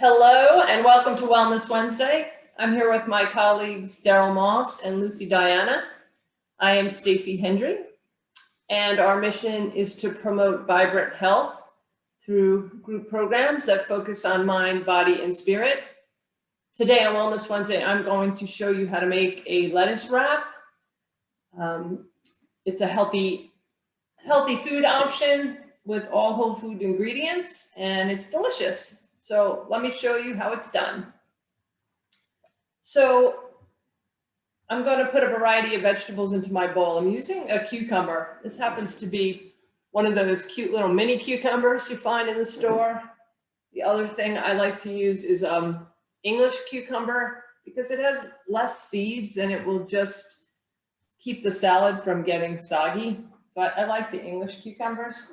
Hello and welcome to Wellness Wednesday. I'm here with my colleagues Daryl Moss and Lucy Diana. I am Stacy Hendry, and our mission is to promote vibrant health through group programs that focus on mind, body, and spirit. Today on Wellness Wednesday, I'm going to show you how to make a lettuce wrap. It's a healthy food option with all whole food ingredients, and it's delicious. So let me show you how it's done. So I'm going to put a variety of vegetables into my bowl. I'm using a cucumber. This happens to be one of those cute little mini cucumbers you find in the store. The other thing I like to use is English cucumber because it has less seeds and it will just keep the salad from getting soggy. So I like the English cucumbers.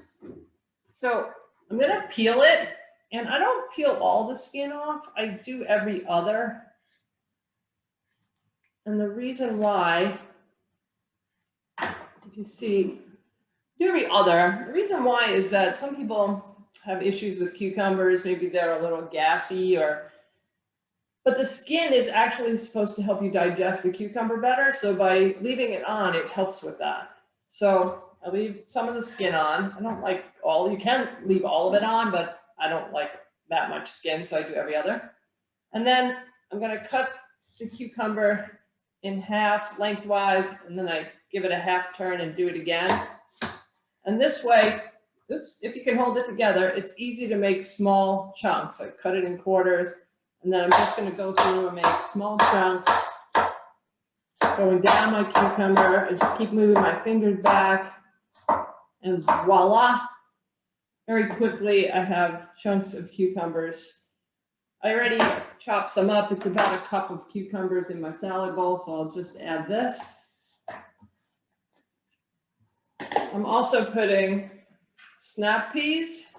So I'm going to peel it. And I don't peel all the skin off. I do every other. And the reason why, if you see, do every other. The reason why is that some people have issues with cucumbers. Maybe they're a little gassy but the skin is actually supposed to help you digest the cucumber better. So by leaving it on, it helps with that. So I leave some of the skin on. I don't like all, you can leave all of it on, but I don't like that much skin, so I do every other. And then I'm going to cut the cucumber in half lengthwise, and then I give it a half turn and do it again. And this way, if you can hold it together, it's easy to make small chunks. I cut it in quarters, and then I'm just going to go through and make small chunks, going down my cucumber. I just keep moving my fingers back, and voila. Very quickly, I have chunks of cucumbers. I already chopped some up. It's about a cup of cucumbers in my salad bowl, so I'll just add this. I'm also putting snap peas,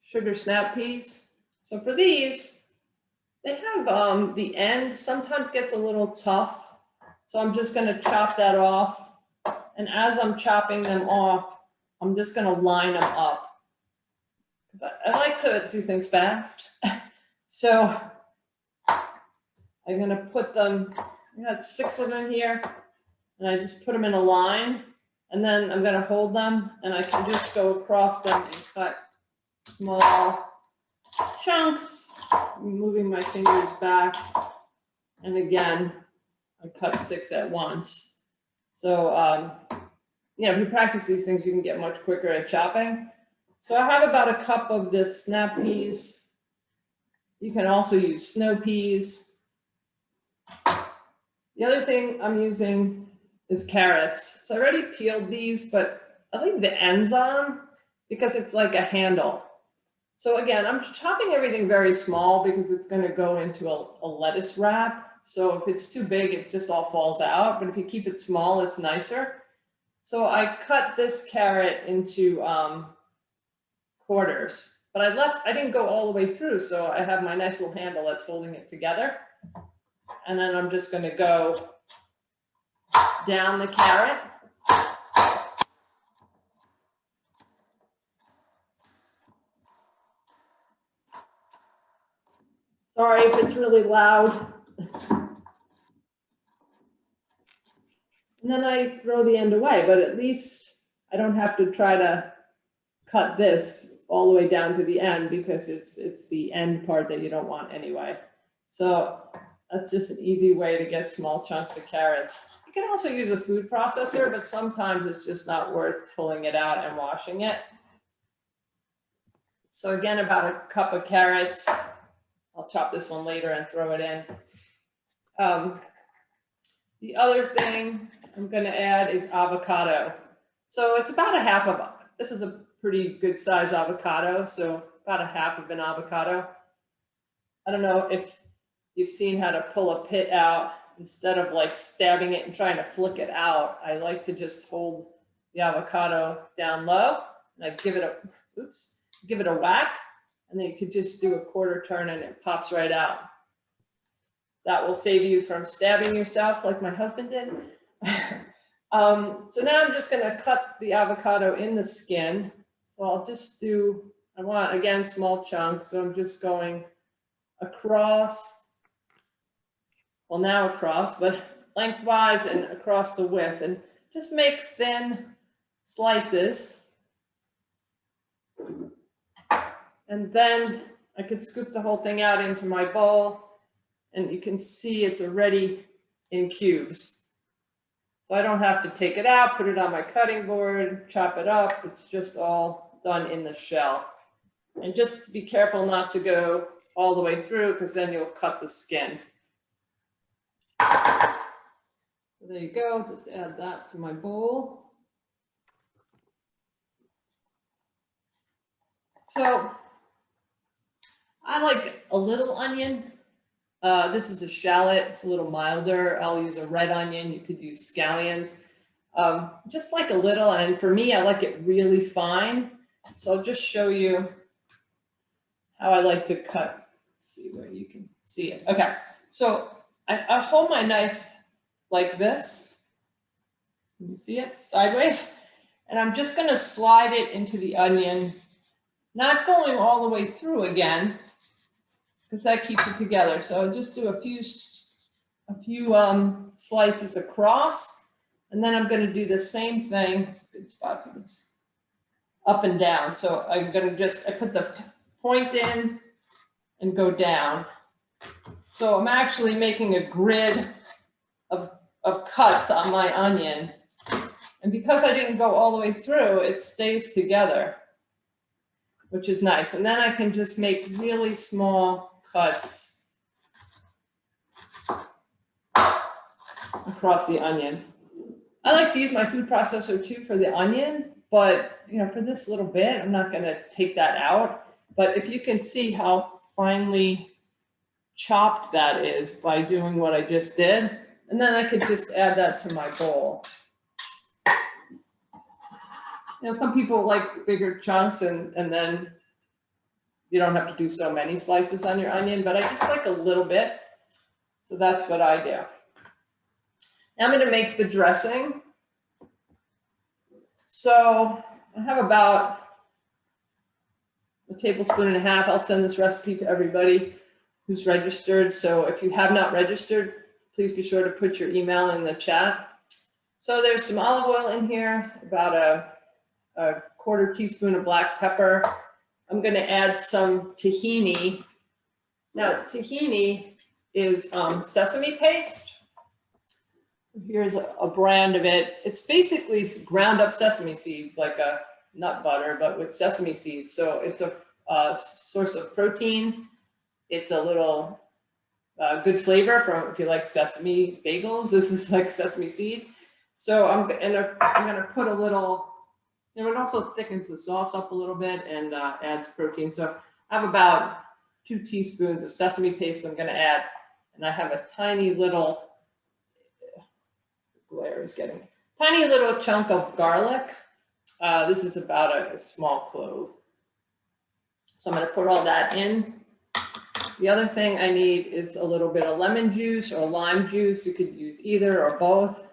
sugar snap peas. So for these, they have the end sometimes gets a little tough. So I'm just going to chop that off. And as I'm chopping them off, I'm just going to line them up because I like to do things fast. So I'm going to put them, I got 6 of them here, and I just put them in a line, and then I'm going to hold them, and I can just go across them and cut small chunks, moving my fingers back, and again, I cut 6 at once. So, if you practice these things, you can get much quicker at chopping. So I have about a cup of this snap peas. You can also use snow peas. The other thing I'm using is carrots. So I already peeled these, but I leave the ends on because it's like a handle. So again, I'm chopping everything very small because it's going to go into a lettuce wrap. So if it's too big, it just all falls out. But if you keep it small, it's nicer. So I cut this carrot into quarters, but I didn't go all the way through. So I have my nice little handle that's holding it together. And then I'm just going to go down the carrot. Sorry if it's really loud. And then I throw the end away, but at least I don't have to try to cut this all the way down to the end because it's the end part that you don't want anyway. So that's just an easy way to get small chunks of carrots. You can also use a food processor, but sometimes it's just not worth pulling it out and washing it. So again, about a cup of carrots. I'll chop this one later and throw it in. The other thing I'm going to add is avocado. So it's about a half of, this is a pretty good size avocado, so about a half of an avocado. I don't know if you've seen how to pull a pit out instead of like stabbing it and trying to flick it out. I like to just hold the avocado down low and I give it a whack, and then you could just do a quarter turn and it pops right out. That will save you from stabbing yourself like my husband did. So now I'm just going to cut the avocado in the skin. So I'll just do I want, again, small chunks. So I'm just going across, well, now across, but lengthwise and across the width, and just make thin slices. And then I could scoop the whole thing out into my bowl, and you can see it's already in cubes. So I don't have to take it out, put it on my cutting board, chop it up. It's just all done in the shell. And just be careful not to go all the way through, because then you'll cut the skin. So there you go, just add that to my bowl. So I like a little onion. This is a shallot, it's a little milder. I'll use a red onion, you could use scallions. Just like a little, and for me, I like it really fine. So I'll just show you how I like to cut. Let's see where you can see it. Okay, so I hold my knife like this. Can you see it? Sideways. And I'm just going to slide it into the onion, not going all the way through again, because that keeps it together. So I'll just do a few slices across, and then I'm going to do the same thing. It's a good spot for this. Up and down. So I'm going to I put the point in and go down. So I'm actually making a grid of cuts on my onion. And because I didn't go all the way through, it stays together, which is nice. And then I can just make really small cuts across the onion. I like to use my food processor too for the onion, but for this little bit, I'm not going to take that out. But if you can see how finely chopped that is by doing what I just did, and then I could just add that to my bowl. Some people like bigger chunks, and then you don't have to do so many slices on your onion, but I just like a little bit. So that's what I do. Now I'm going to make the dressing. So I have about a tablespoon and a half. I'll send this recipe to everybody who's registered. So if you have not registered, please be sure to put your email in the chat. So there's some olive oil in here, about a quarter teaspoon of black pepper. I'm going to add some tahini. Now, tahini is sesame paste. So here's a brand of it. It's basically ground up sesame seeds, like a nut butter, but with sesame seeds. So it's a source of protein. It's a little good flavor from, if you like sesame bagels. This is like sesame seeds. So I'm gonna put a little. It also thickens the sauce up a little bit and adds protein. So I have about 2 teaspoons of sesame paste I'm going to add, and I have a tiny little. Glare is getting tiny little chunk of garlic. This is about a small clove. So I'm going to put all that in. The other thing I need is a little bit of lemon juice or lime juice. You could use either or both.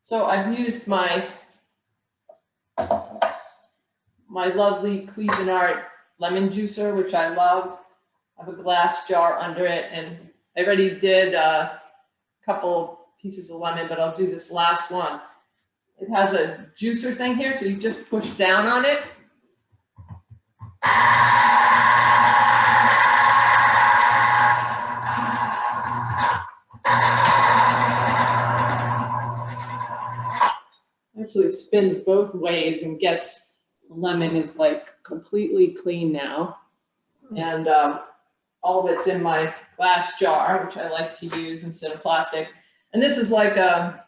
So I've used my lovely Cuisinart lemon juicer, which I love. I have a glass jar under it, and I already did a couple pieces of lemon, but I'll do this last one. It has a juicer thing here, so you just push down on it. Actually spins both ways and gets the lemon is like completely clean now. And all of it's in my glass jar, which I like to use instead of plastic. And this is like an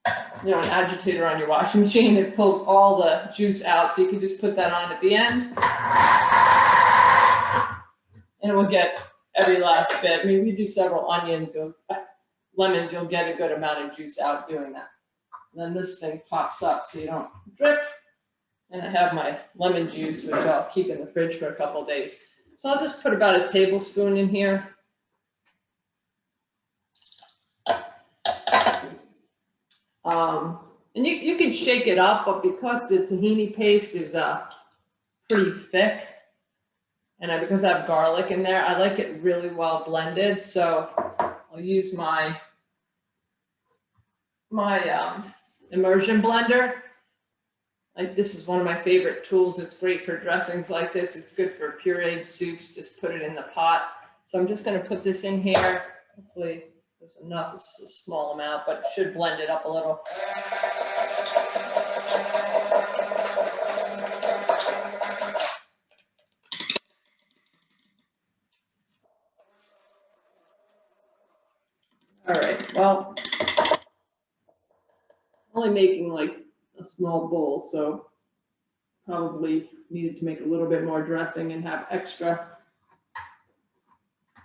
agitator on your washing machine. It pulls all the juice out, so you can just put that on at the end. And it will get every last bit. I mean, if you do several lemons, you'll get a good amount of juice out doing that. And then this thing pops up so you don't drip. And I have my lemon juice, which I'll keep in the fridge for a couple of days. So I'll just put about a tablespoon in here. And you can shake it up, but because the tahini paste is pretty thick, and because I have garlic in there, I like it really well blended. So I'll use my immersion blender. Like, this is one of my favorite tools. It's great for dressings like this. It's good for pureed soups. Just put it in the pot. So I'm just going to put this in here. Hopefully there's enough. It's a small amount, but it should blend it up a little. All right, well, I'm only making like a small bowl, so probably needed to make a little bit more dressing and have extra.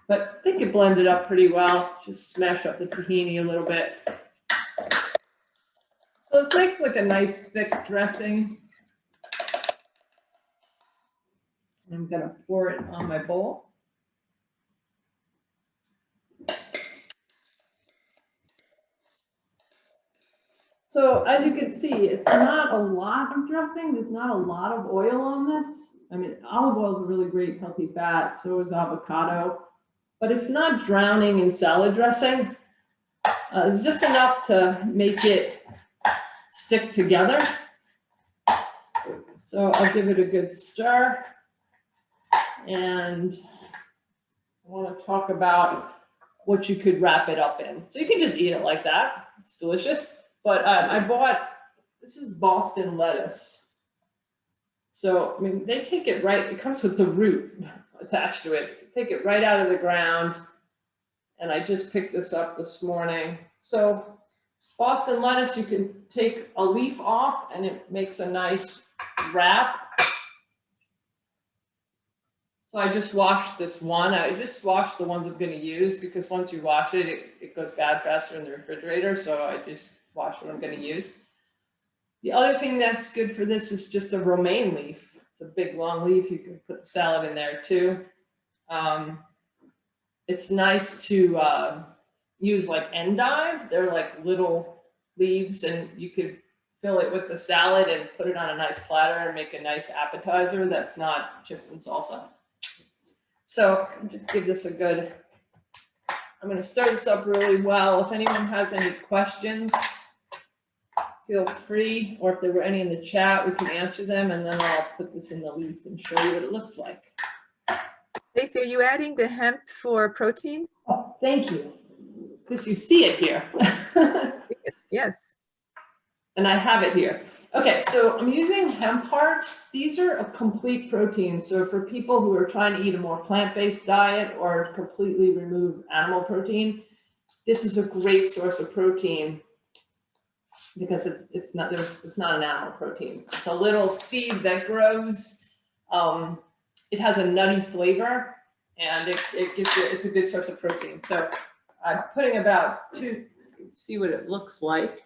But I think it blended up pretty well. Just smash up the tahini a little bit. So this makes like a nice thick dressing. I'm gonna pour it on my bowl. So as you can see, it's not a lot of dressing. There's not a lot of oil on this. I mean, olive oil is a really great healthy fat. So is avocado, but it's not drowning in salad dressing. It's just enough to make it stick together. So I'll give it a good stir. And I want to talk about what you could wrap it up in. So you can just eat it like that. It's delicious. But I bought, this is Boston lettuce. So, I mean, they take it right, it comes with the root attached to it. Take it right out of the ground. And I just picked this up this morning. So Boston lettuce, you can take a leaf off and it makes a nice wrap. So I just washed this one. I just washed the ones I'm going to use because once you wash it, it goes bad faster in the refrigerator. So I just wash what I'm going to use. The other thing that's good for this is just a romaine leaf. It's a big long leaf. You can put the salad in there too. It's nice to use like endive. They're like little leaves, and you could fill it with the salad and put it on a nice platter and make a nice appetizer that's not chips and salsa. So just give this a good, I'm going to stir this up really well. If anyone has any questions, feel free, or if there were any in the chat, we can answer them, and then I'll put this in the leaf and show you what it looks like. Stacy, are you adding the hemp for protein? Oh, thank you, because you see it here. Yes. And I have it here. Okay, so I'm using Hemp Hearts. These are a complete protein. So for people who are trying to eat a more plant-based diet or completely remove animal protein, this is a great source of protein because it's not an animal protein. It's a little seed that grows. It has a nutty flavor, and it gives you, it's a good source of protein. So I'm putting about two. You can see what it looks like.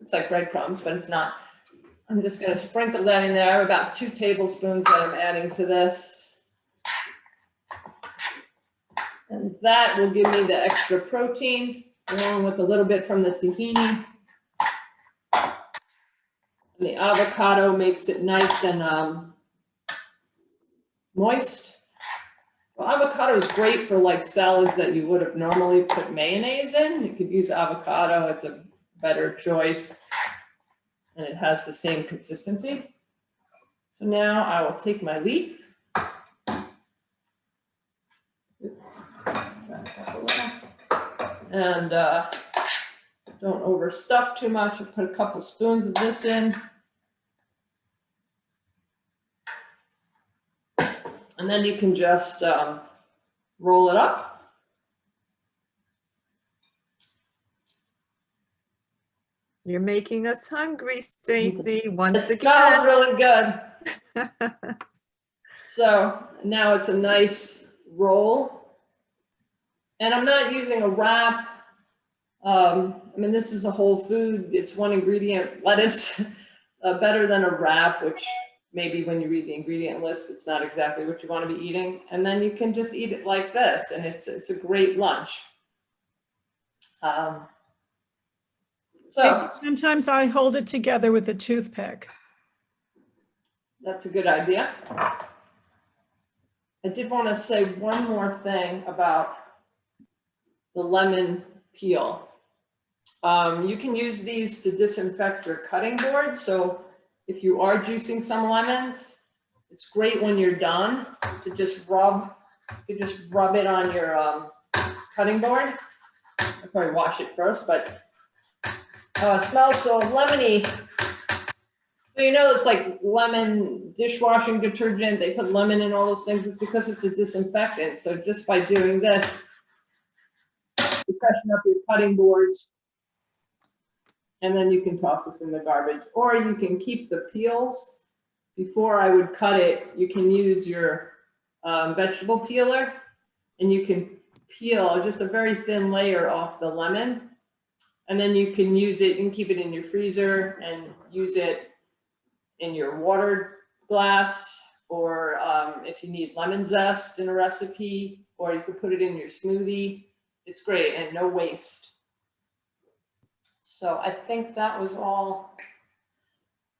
It's like breadcrumbs, but it's not. I'm just going to sprinkle that in there. I have about 2 tablespoons that I'm adding to this. And that will give me the extra protein, along with a little bit from the tahini. And the avocado makes it nice and moist. So avocado is great for like salads that you would have normally put mayonnaise in. You could use avocado. It's a better choice, and it has the same consistency. So now I will take my leaf, and don't overstuff too much. I'll put a couple spoons of this in, and then you can just roll it up. You're making us hungry, Stacy, once It again. smells really good. So now it's a nice roll. And I'm not using a wrap. I mean, this is a whole food. It's one ingredient, lettuce, better than a wrap, which maybe when you read the ingredient list, it's not exactly what you want to be eating. And then you can just eat it like this, and it's a great lunch. Um, Stacy, so sometimes I hold it together with a toothpick. that's a good idea. I did want to say one more thing about the lemon peel. You can use these to disinfect your cutting board. So if you are juicing some lemons, it's great when you're done to just rub it on your cutting board. I'll probably wash it first, but it smells so lemony. So you know it's like lemon dishwashing detergent. They put lemon in all those things. It's because it's a disinfectant. So just by doing this, you freshen up your cutting boards, and then you can toss this in the garbage. Or you can keep the peels. Before I would cut it, you can use your vegetable peeler, and you can peel just a very thin layer off the lemon. And then you can use it, you can keep it in your freezer and use it in your water glass, or if you need lemon zest in a recipe, or you could put it in your smoothie. It's great and no waste. So I think that was all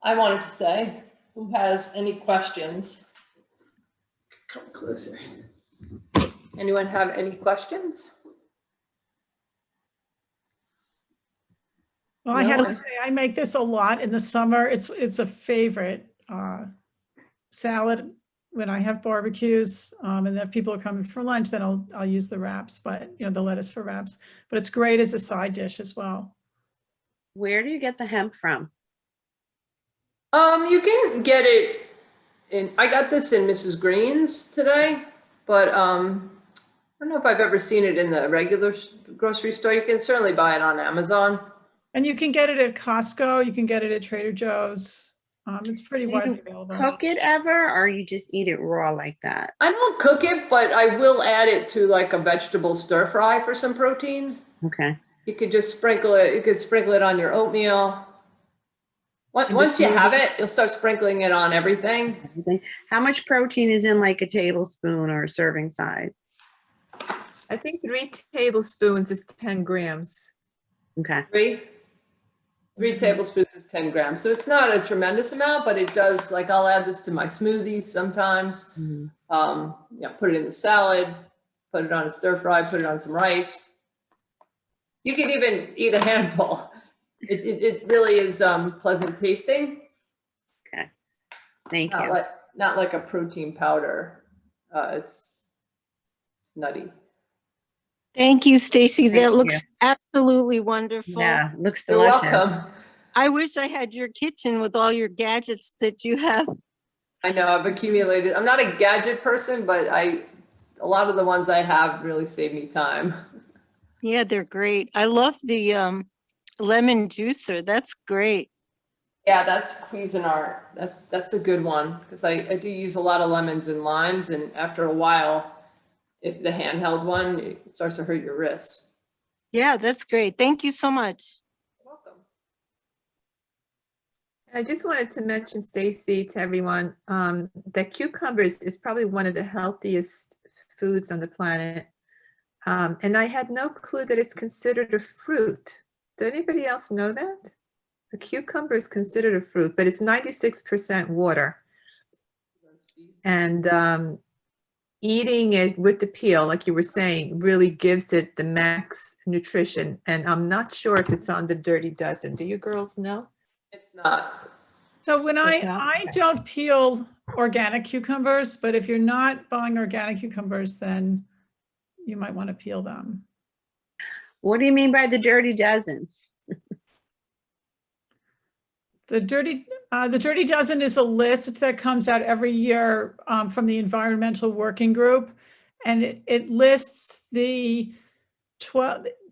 I wanted to say. Who has any questions? Come closer. Anyone have any questions? Well, I have to say, I make this a lot in the summer. It's a favorite salad when I have barbecues, and if people are coming for lunch, then I'll use the wraps, but you know, the lettuce for wraps. But it's great as a side dish as well. Where do you get the hemp from? You can get it in, I got this in Mrs. Green's today, but I don't know if I've ever seen it in the regular grocery store. You can certainly buy it on Amazon. And you can get it at Costco. You can get it at Trader Joe's. It's pretty Do widely you available. cook it ever, or you just eat it raw like that? I don't cook it, but I will add it to like a vegetable stir fry for some protein. Okay. You could just sprinkle it. You could sprinkle it on your oatmeal. Once you have it, you'll start sprinkling it on everything. How much protein is in like a tablespoon or a serving size? I think 3 tablespoons is 10 grams. Okay. Three tablespoons is 10 grams. So it's not a tremendous amount, but it does, like I'll add this to my smoothies sometimes. Yeah, put it in the salad, put it on a stir fry, put it on some rice. You could even eat a handful. It really is pleasant tasting. Okay. Thank you. Not like a protein powder. It's nutty. Thank you, Stacy. Thank That looks you. absolutely wonderful. Yeah, looks You're delicious. welcome. I wish I had your kitchen with all your gadgets that you have. I know I've accumulated. I'm not a gadget person, but a lot of the ones I have really save me time. Yeah, they're great. I love the lemon juicer. That's great. Yeah, that's Cuisinart. That's a good one because I do use a lot of lemons and limes, and after a while, if the handheld one, it starts to hurt your wrists. Yeah, that's great. Thank you so much. You're welcome. I just wanted to mention, Stacy, to everyone, that cucumbers is probably one of the healthiest foods on the planet. And I had no clue that it's considered a fruit. Did anybody else know that? A cucumber is considered a fruit, but it's 96% water. And eating it with the peel, like you were saying, really gives it the max nutrition. And I'm not sure if it's on the Dirty Dozen. Do you girls know? It's not. So when It's not? I don't peel organic cucumbers, but if you're not buying organic cucumbers, then you might want to peel them. What do you mean by the Dirty Dozen? The Dirty Dozen is a list that comes out every year from the Environmental Working Group, and it lists the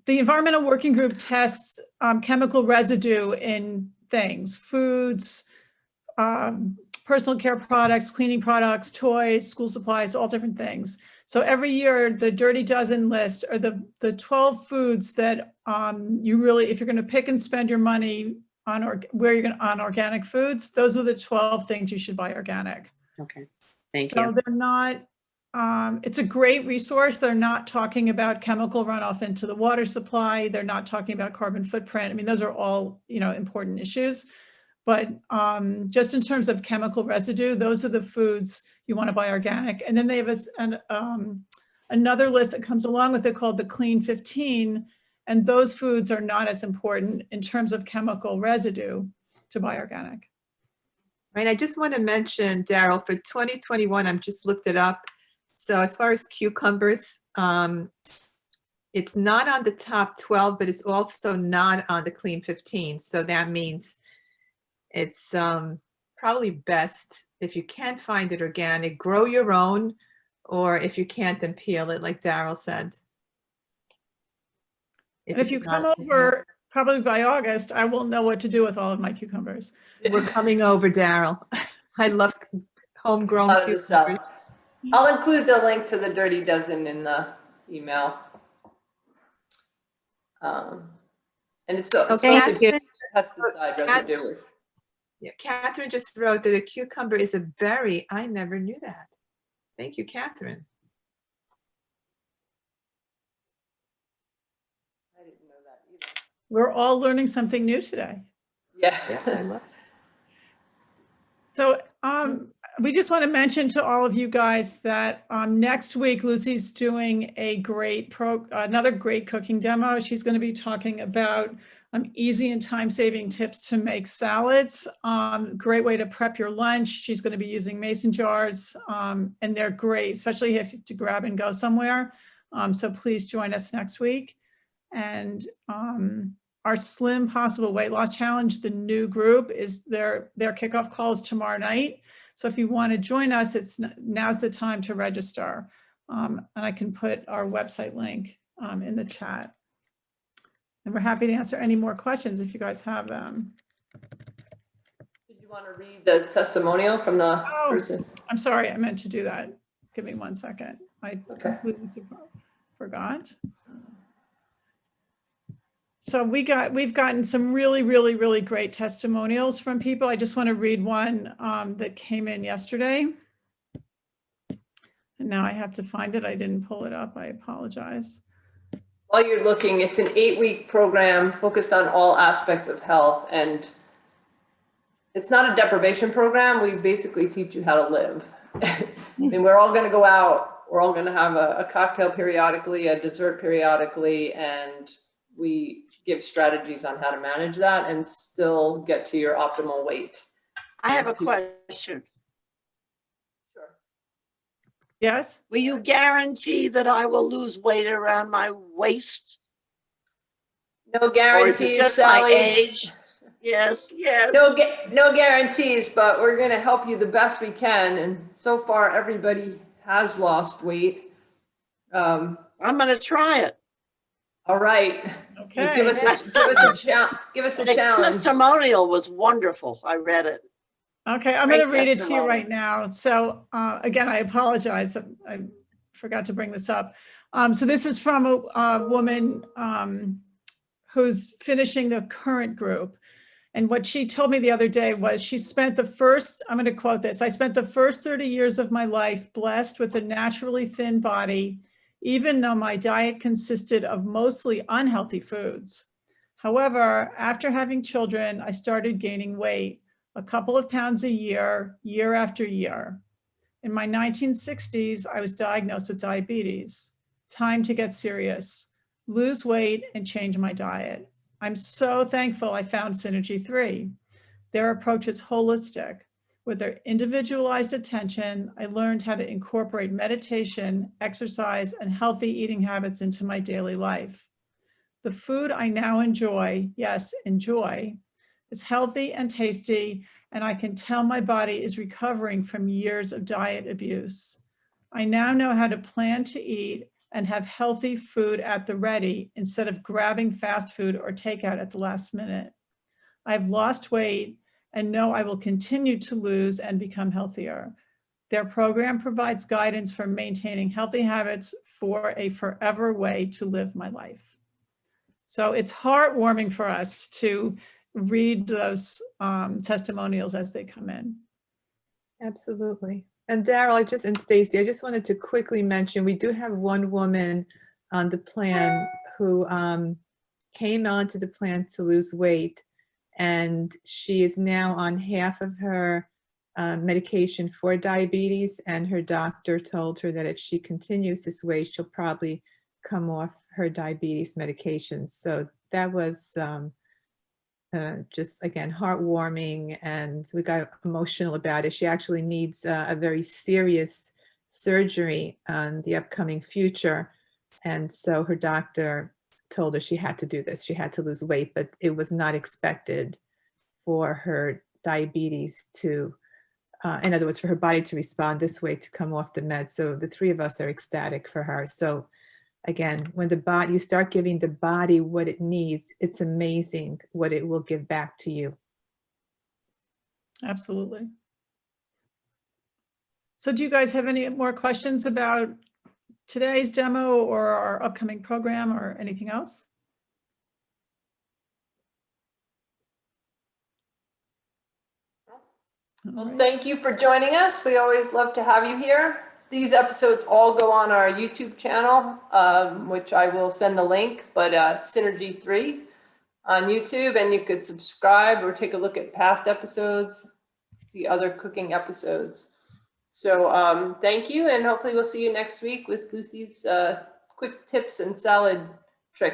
Environmental Working Group tests chemical residue in things, foods, personal care products, cleaning products, toys, school supplies, all different things. So every year, the Dirty Dozen list are the 12 foods that you really, if you're going to pick and spend your money on on organic foods, those are the 12 things you should buy organic. Okay, thank So you. they're not it's a great resource. They're not talking about chemical runoff into the water supply. They're not talking about carbon footprint. I mean, those are all, important issues. But just in terms of chemical residue, those are the foods you want to buy organic. And then they have another list that comes along with it called the Clean 15. And those foods are not as important in terms of chemical residue to buy organic. Right, I just want to mention, Daryl, for 2021, I've just looked it up. So as far as cucumbers, it's not on the top 12, but it's also not on the Clean 15. So that means it's probably best, if you can find it organic, grow your own, or if you can't, then peel it, like Daryl said. And if you come over, probably by August, I will know what to do with all of my cucumbers. We're coming over, Daryl. I love homegrown Out of the cucumbers. South. I'll include the link to the Dirty Dozen in the email. And it's supposed to be a pesticide residue. Yeah, Catherine just wrote that a cucumber is a berry. I never knew that. Thank you, Catherine. I didn't know that either. We're all learning something new today. Yeah. Yes, I love it. So we just want to mention to all of you guys that next week, Lucy's doing another great cooking demo. She's going to be talking about easy and time-saving tips to make salads. Great way to prep your lunch. She's going to be using mason jars, and they're great, especially if you have to grab and go somewhere. So please join us next week. And our Slim Possible Weight Loss Challenge, the new group, is their kickoff calls tomorrow night. So if you want to join us, now's the time to register. And I can put our website link in the chat. And we're happy to answer any more questions if you guys have them. Did you want to read the testimonial from the person? I'm sorry, I meant to do that. Give me 1 second. I completely forgot. So we've gotten some really, really, really great testimonials from people. I just want to read one that came in yesterday. And now I have to find it. I didn't pull it up. I apologize. While you're looking, it's an 8-week program focused on all aspects of health. And it's not a deprivation program. We basically teach you how to live. I mean, we're all going to go out. We're all going to have a cocktail periodically, a dessert periodically, and we give strategies on how to manage that and still get to your optimal weight. I have a question. Sure. Yes? Will you guarantee that I will lose weight around my waist? No Or is guarantees, it just Sally. my age? Yes, yes. No guarantees, but we're going to help you the best we can. And so far, everybody has lost weight. I'm going to try it. All right. Okay. Give us a The challenge. testimonial was wonderful. I read it. Okay, I'm going to Great read it to you testimony. right now. So again, I apologize. I forgot to bring this up. So this is from a woman who's finishing the current group. And what she told me the other day was she spent the first, I'm going to quote this, I spent the first 30 years of my life blessed with a naturally thin body, even though my diet consisted of mostly unhealthy foods. However, after having children, I started gaining weight, a couple of pounds a year, year after year. In my 1960s, I was diagnosed with diabetes. Time to get serious, lose weight, and change my diet. I'm so thankful I found Synergy 3. Their approach is holistic. With their individualized attention, I learned how to incorporate meditation, exercise, and healthy eating habits into my daily life. The food I now enjoy, yes, enjoy, is healthy and tasty, and I can tell my body is recovering from years of diet abuse. I now know how to plan to eat and have healthy food at the ready instead of grabbing fast food or takeout at the last minute. I've lost weight and know I will continue to lose and become healthier. Their program provides guidance for maintaining healthy habits for a forever way to live my life. So it's heartwarming for us to read those testimonials as they come in. Absolutely. And Daryl, and Stacy, I just wanted to quickly mention, we do have one woman on the plan who came onto the plan to lose weight, and she is now on half of her medication for diabetes, and her doctor told her that if she continues this way, she'll probably come off her diabetes medications. So that was just, again, heartwarming, and we got emotional about it. She actually needs a very serious surgery on the upcoming future. And so her doctor told her she had to do this. She had to lose weight, but it was not expected for her diabetes to, in other words, for her body to respond this way, to come off the med. So the three of us are ecstatic for her. So again, when you start giving the body what it needs, it's amazing what it will give back to you. Absolutely. So do you guys have any more questions about today's demo or our upcoming program or anything else? Well, All right. thank you for joining us. We always love to have you here. These episodes all go on our YouTube channel, which I will send the link, but Synergy 3 on YouTube, and you could subscribe or take a look at past episodes, see other cooking episodes. So thank you, and hopefully we'll see you next week with Lucy's quick tips and salad